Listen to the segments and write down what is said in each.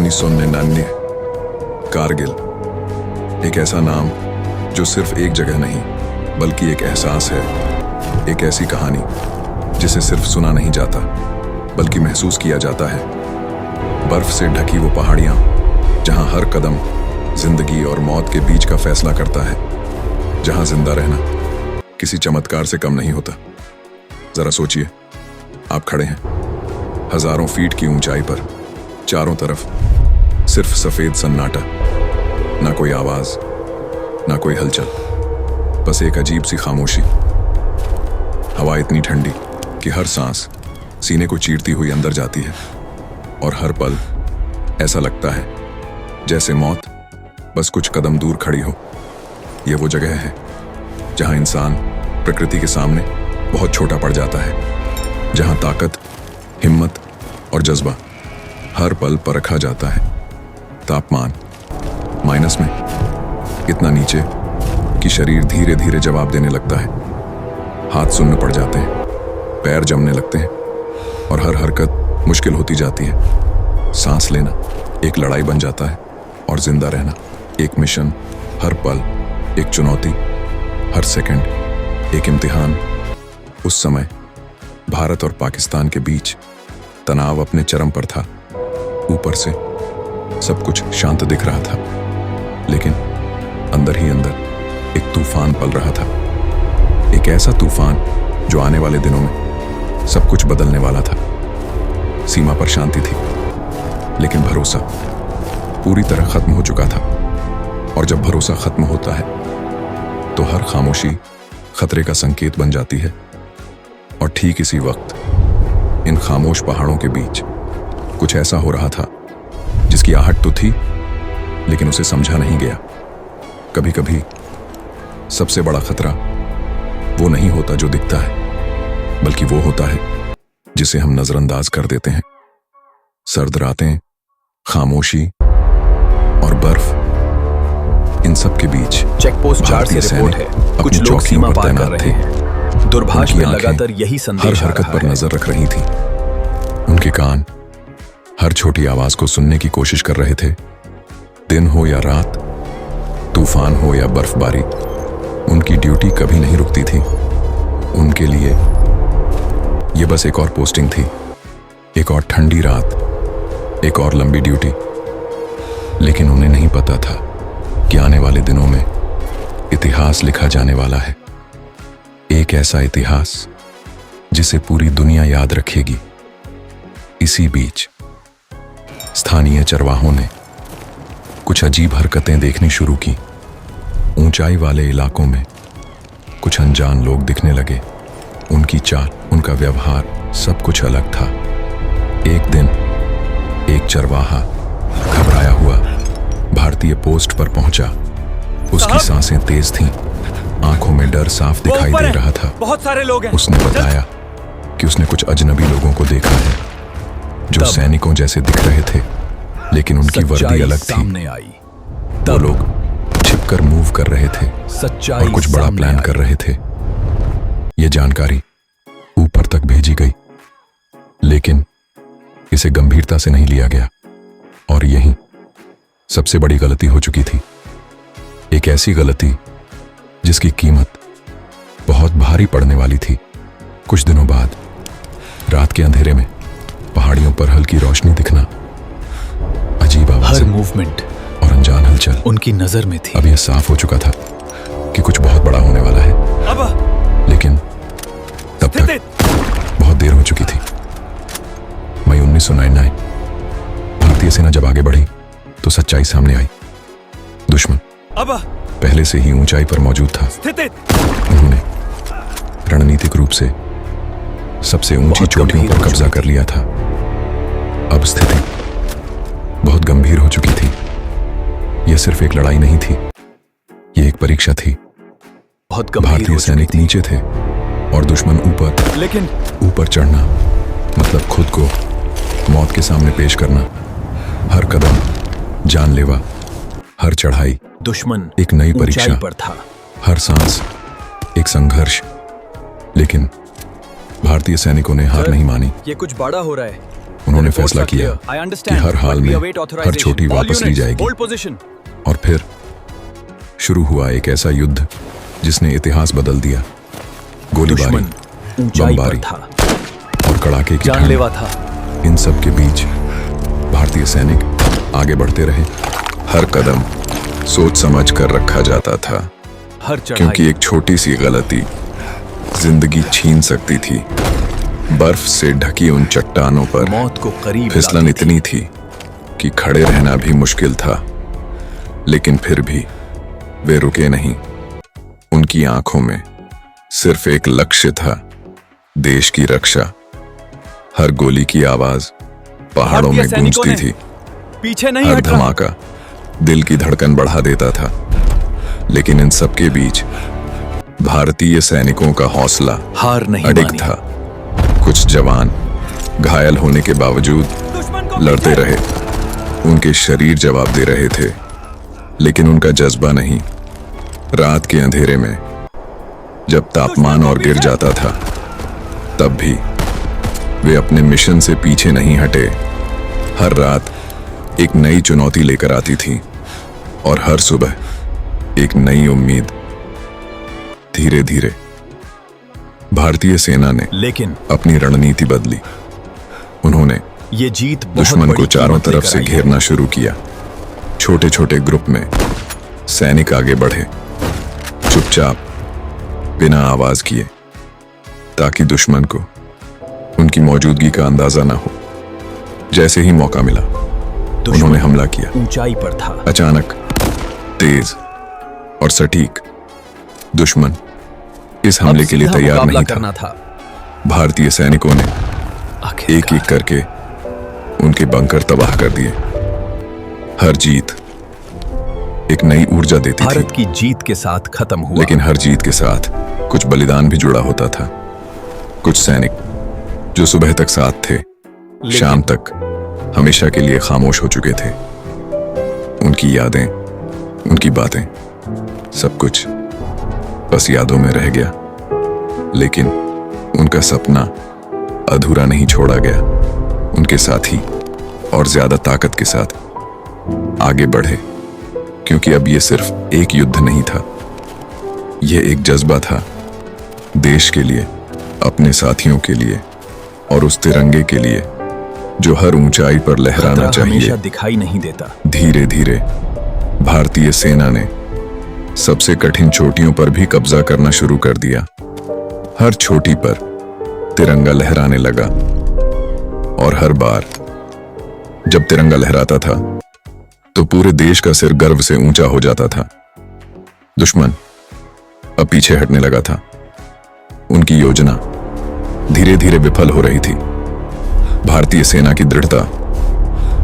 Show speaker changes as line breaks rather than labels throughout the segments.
1999 कारगिल, एक ऐसा नाम जो सिर्फ एक जगह नहीं बल्कि एक एहसास है, एक ऐसी कहानी जिसे सिर्फ सुना नहीं जाता बल्कि महसूस किया जाता है। बर्फ से ढकी वो पहाड़ियां जहां हर कदम जिंदगी और मौत के बीच का फैसला करता है, जहां जिंदा रहना किसी चमत्कार से कम नहीं होता। जरा सोचिए, आप खड़े हैं हजारों फीट की ऊंचाई पर, चारों तरफ सिर्फ सफेद सन्नाटा, ना कोई आवाज ना कोई हलचल, बस एक अजीब सी खामोशी। हवा इतनी ठंडी कि हर सांस सीने को चीरती हुई अंदर जाती है, और हर पल ऐसा लगता है जैसे मौत बस कुछ कदम दूर खड़ी हो। ये वो जगह है जहां इंसान प्रकृति के सामने बहुत छोटा पड़ जाता है, जहां ताकत, हिम्मत और जज्बा हर पल परखा जाता है। तापमान माइनस में, इतना नीचे कि शरीर धीरे धीरे जवाब देने लगता है। हाथ सुन्न पड़ जाते हैं, पैर जमने लगते हैं और हर हरकत मुश्किल होती जाती है। सांस लेना एक लड़ाई बन जाता है और जिंदा रहना एक मिशन। हर पल एक चुनौती, हर सेकंड एक इम्तिहान। उस समय भारत और पाकिस्तान के बीच तनाव अपने चरम पर था। ऊपर से सब कुछ शांत दिख रहा था, लेकिन अंदर ही अंदर एक तूफान पल रहा था। एक ऐसा तूफान जो आने वाले दिनों में सब कुछ बदलने वाला था। सीमा पर शांति थी, लेकिन भरोसा पूरी तरह खत्म हो चुका था। और जब भरोसा खत्म होता है तो हर खामोशी खतरे का संकेत बन जाती है। और ठीक इसी वक्त इन खामोश पहाड़ों के बीच कुछ ऐसा हो रहा था जिसकी आहट तो थी, लेकिन उसे समझा नहीं गया। कभी कभी सबसे बड़ा खतरा वो नहीं होता जो दिखता है, बल्कि वो होता है जिसे हम नजरअंदाज कर देते हैं। सर्द रातें, खामोशी और बर्फ, इन सब के बीच
चेक पोस्ट 4 से रिपोर्ट है, कुछ लोग सीमा पार कर रहे हैं। दूरभाष में लगातार यही संदेश
हर हरकत पर नजर रख रही थी। उनके कान हर छोटी आवाज को सुनने की कोशिश कर रहे थे। दिन हो या रात, तूफान हो या बर्फबारी, उनकी ड्यूटी कभी नहीं रुकती थी। उनके लिए ये बस एक और पोस्टिंग थी, एक और ठंडी रात, एक और लंबी ड्यूटी। लेकिन उन्हें नहीं पता था कि आने वाले दिनों में इतिहास लिखा जाने वाला है। एक ऐसा इतिहास जिसे पूरी दुनिया याद रखेगी। इसी बीच स्थानीय चरवाहों ने कुछ अजीब हरकतें देखनी शुरू की। ऊंचाई वाले इलाकों में कुछ अनजान लोग दिखने लगे। उनकी चाल, उनका व्यवहार, सब कुछ अलग था। एक दिन एक चरवाहा घबराया हुआ भारतीय पोस्ट पर पहुंचा। उसकी सांसें तेज थीं, आंखों में डर साफ दिखाई दे रहा था।
बहुत सारे लोग हैं।
उसने बताया कि उसने कुछ अजनबी लोगों को देखा है जो सैनिकों जैसे दिख रहे थे, लेकिन उनकी वर्दी अलग थी। वो लोग छिपकर मूव कर रहे थे और कुछ बड़ा प्लान कर रहे थे। ये जानकारी ऊपर तक भेजी गई, लेकिन इसे गंभीरता से नहीं लिया गया। और यही सबसे बड़ी गलती हो चुकी थी। एक ऐसी गलती जिसकी कीमत बहुत भारी पड़ने वाली थी। कुछ दिनों बाद रात के अंधेरे में पहाड़ियों पर हल्की रोशनी दिखना, अजीब आवाज़,
हर मूवमेंट
और अनजान हलचल
उनकी नजर में थी।
अब यह साफ हो चुका था कि कुछ बहुत बड़ा होने वाला है। लेकिन तब तक बहुत देर हो चुकी थी। मई 1999, भारतीय सेना जब आगे बढ़ी तो सच्चाई सामने आई। दुश्मन पहले से ही ऊंचाई पर मौजूद था। उन्होंने रणनीतिक रूप से सबसे ऊंची चोटियों पर कब्जा कर लिया था। अब स्थिति बहुत गंभीर हो चुकी थी। यह सिर्फ एक लड़ाई नहीं थी, यह एक परीक्षा थी। भारतीय सैनिक नीचे थे और दुश्मन ऊपर।
लेकिन
ऊपर चढ़ना मतलब खुद को मौत के सामने पेश करना। हर कदम जानलेवा, हर चढ़ाई
दुश्मन
एक नई परीक्षा
पर था।
हर सांस एक संघर्ष। लेकिन भारतीय सैनिकों ने हार नहीं मानी।
ये कुछ बड़ा हो रहा है।
उन्होंने फैसला किया कि हर हाल में हर छोटी वापस ली जाएगी। और फिर शुरू हुआ एक ऐसा युद्ध जिसने इतिहास बदल दिया। गोलीबारी, बमबारी और कड़ाके की
जानलेवा था।
इन सब के बीच भारतीय सैनिक आगे बढ़ते रहे। हर कदम सोच समझ कर रखा जाता था,
हर चढ़ाई
क्योंकि एक छोटी सी गलती जिंदगी छीन सकती थी। बर्फ से ढकी उन चट्टानों पर
मौत को करीब
फिसलन
लाती
इतनी थी कि खड़े रहना भी मुश्किल था। लेकिन फिर भी वे रुके नहीं। उनकी आंखों में सिर्फ एक लक्ष्य था, देश की रक्षा। हर गोली की आवाज पहाड़ों में गूंजती थी।
पीछे नहीं
हर
हटा।
धमाका दिल की धड़कन बढ़ा देता था। लेकिन इन सब के बीच भारतीय सैनिकों का हौसला
हार नहीं
अडिग
मानी।
था। कुछ जवान घायल होने के बावजूद लड़ते रहे। उनके शरीर जवाब दे रहे थे, लेकिन उनका जज्बा नहीं। रात के अंधेरे में जब तापमान और गिर जाता था, तब भी वे अपने मिशन से पीछे नहीं हटे। हर रात एक नई चुनौती लेकर आती थी और हर सुबह एक नई उम्मीद। धीरे धीरे भारतीय सेना ने
लेकिन
अपनी रणनीति बदली। उन्होंने
ये जीत बहुत
दुश्मन
बड़ी
को चारों
कीमत
तरफ
लेकर
से
आई है।
घेरना शुरू किया। छोटे छोटे ग्रुप में सैनिक आगे बढ़े, चुपचाप, बिना आवाज किए, ताकि दुश्मन को उनकी मौजूदगी का अंदाजा ना हो। जैसे ही मौका मिला, उन्होंने हमला किया।
ऊंचाई पर था।
अचानक, तेज और सटीक। दुश्मन इस हमले के लिए
सीधा
तैयार
मुकाबला
नहीं
करना
था।
था।
भारतीय सैनिकों ने
आखिरकार
एक एक करके उनके बंकर तबाह कर दिए। हर जीत एक नई ऊर्जा देती थी,
भारत की जीत के साथ खत्म हुआ।
लेकिन हर जीत के साथ कुछ बलिदान भी जुड़ा होता था। कुछ सैनिक जो सुबह तक साथ थे, शाम तक हमेशा के लिए खामोश हो चुके थे। उनकी यादें, उनकी बातें, सब कुछ बस यादों में रह गया। लेकिन उनका सपना अधूरा नहीं छोड़ा गया। उनके साथी और ज्यादा ताकत के साथ आगे बढ़े, क्योंकि अब ये सिर्फ एक युद्ध नहीं था, यह एक जज्बा था। देश के लिए, अपने साथियों के लिए और उस तिरंगे के लिए जो हर ऊंचाई पर लहराना
खतरा हमेशा
चाहिए।
दिखाई नहीं देता।
धीरे धीरे भारतीय सेना ने सबसे कठिन चोटियों पर भी कब्जा करना शुरू कर दिया। हर चोटी पर तिरंगा लहराने लगा, और हर बार जब तिरंगा लहराता था तो पूरे देश का सिर गर्व से ऊंचा हो जाता था। दुश्मन अब पीछे हटने लगा था। उनकी योजना धीरे धीरे विफल हो रही थी। भारतीय सेना की दृढ़ता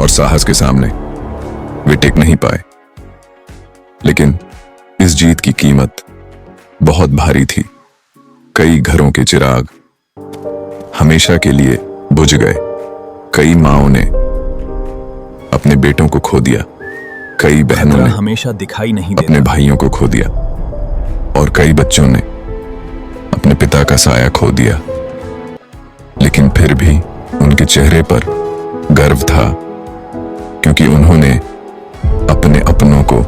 और साहस के सामने वे टिक नहीं पाए। लेकिन इस जीत की कीमत बहुत भारी थी। कई घरों के चिराग हमेशा के लिए बुझ गए। कई माओं ने अपने बेटों को खो दिया। कई बहनों
खतरा
ने
हमेशा दिखाई नहीं
अपने
देता।
भाइयों को खो दिया, और कई बच्चों ने अपने पिता का साया खो दिया। लेकिन फिर भी उनके चेहरे पर गर्व था, क्योंकि उन्होंने अपने अपनों को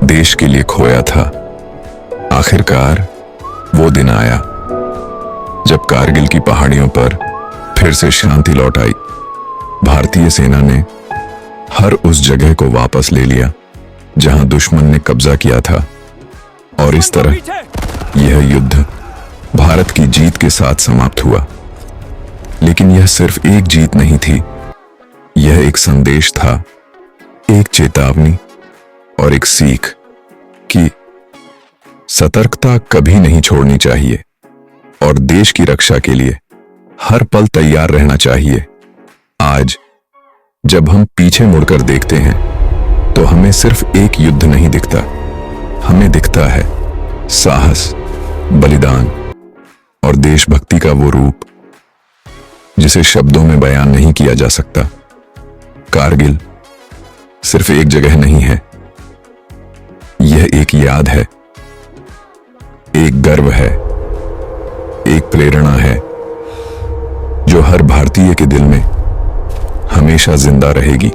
देश के लिए खोया था। आखिरकार वो दिन आया जब कारगिल की पहाड़ियों पर फिर से शांति लौट आई। भारतीय सेना ने हर उस जगह को वापस ले लिया जहां दुश्मन ने कब्जा किया था, और इस तरह यह युद्ध भारत की जीत के साथ समाप्त हुआ। लेकिन यह सिर्फ एक जीत नहीं थी, यह एक संदेश था, एक चेतावनी और एक सीख कि सतर्कता कभी नहीं छोड़नी चाहिए और देश की रक्षा के लिए हर पल तैयार रहना चाहिए। आज जब हम पीछे मुड़कर देखते हैं तो हमें सिर्फ एक युद्ध नहीं दिखता, हमें दिखता है साहस, बलिदान और देशभक्ति का वो रूप जिसे शब्दों में बयान नहीं किया जा सकता। कारगिल सिर्फ एक जगह नहीं है, यह एक याद है, एक गर्व है, एक प्रेरणा है जो हर भारतीय के दिल में हमेशा जिंदा रहेगी।